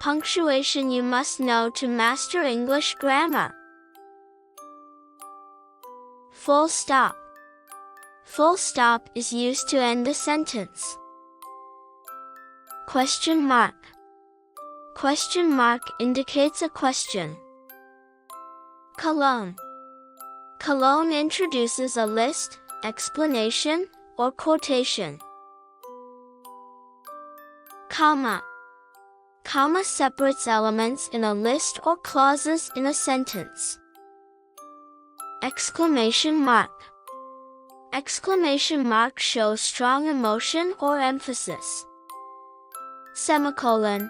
Punctuation you must know to master English grammar. Full stop. Full stop is used to end a sentence. Question mark. Question mark indicates a question. Colon. Colon introduces a list, explanation, or quotation. Comma. Comma separates elements in a list or clauses in a sentence. Exclamation mark. Exclamation mark shows strong emotion or emphasis. Semicolon.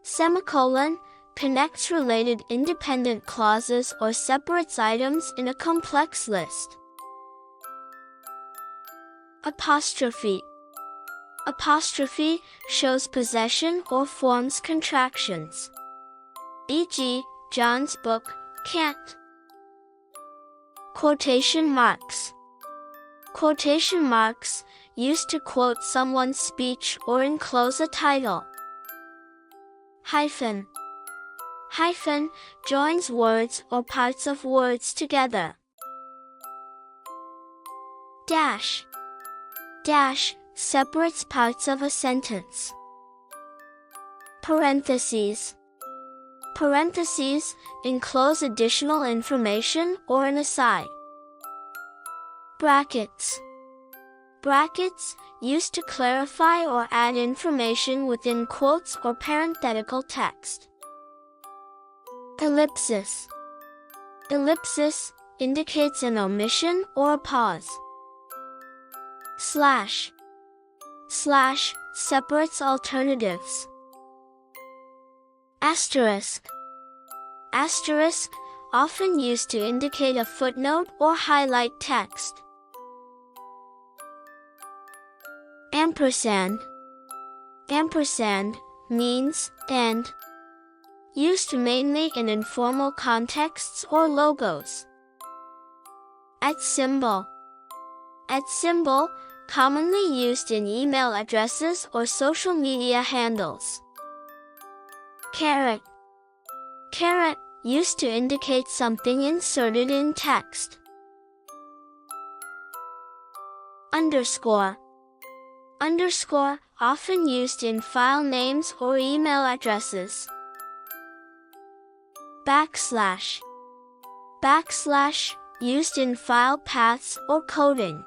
Semicolon connects related independent clauses or separates items in a complex list. Apostrophe. Apostrophe shows possession or forms contractions. E.g., John's book, can't. Quotation marks. Quotation marks, used to quote someone's speech or enclose a title. Hyphen. Hyphen joins words or parts of words together. Dash. Dash separates parts of a sentence. Parentheses. Parentheses enclose additional information or an aside. Brackets. Brackets used to clarify or add information within quotes or parenthetical text. Ellipsis. Ellipsis indicates an omission or a pause. Slash. Slash separates alternatives. Asterisk. Asterisk often used to indicate a footnote or highlight text. Ampersand. Ampersand means and, used mainly in informal contexts or logos. @ symbol. @ symbol commonly used in email addresses or social media handles. Caret. Caret used to indicate something inserted in text. Underscore. Underscore often used in file names or email addresses. Backslash. Backslash used in file paths or coding.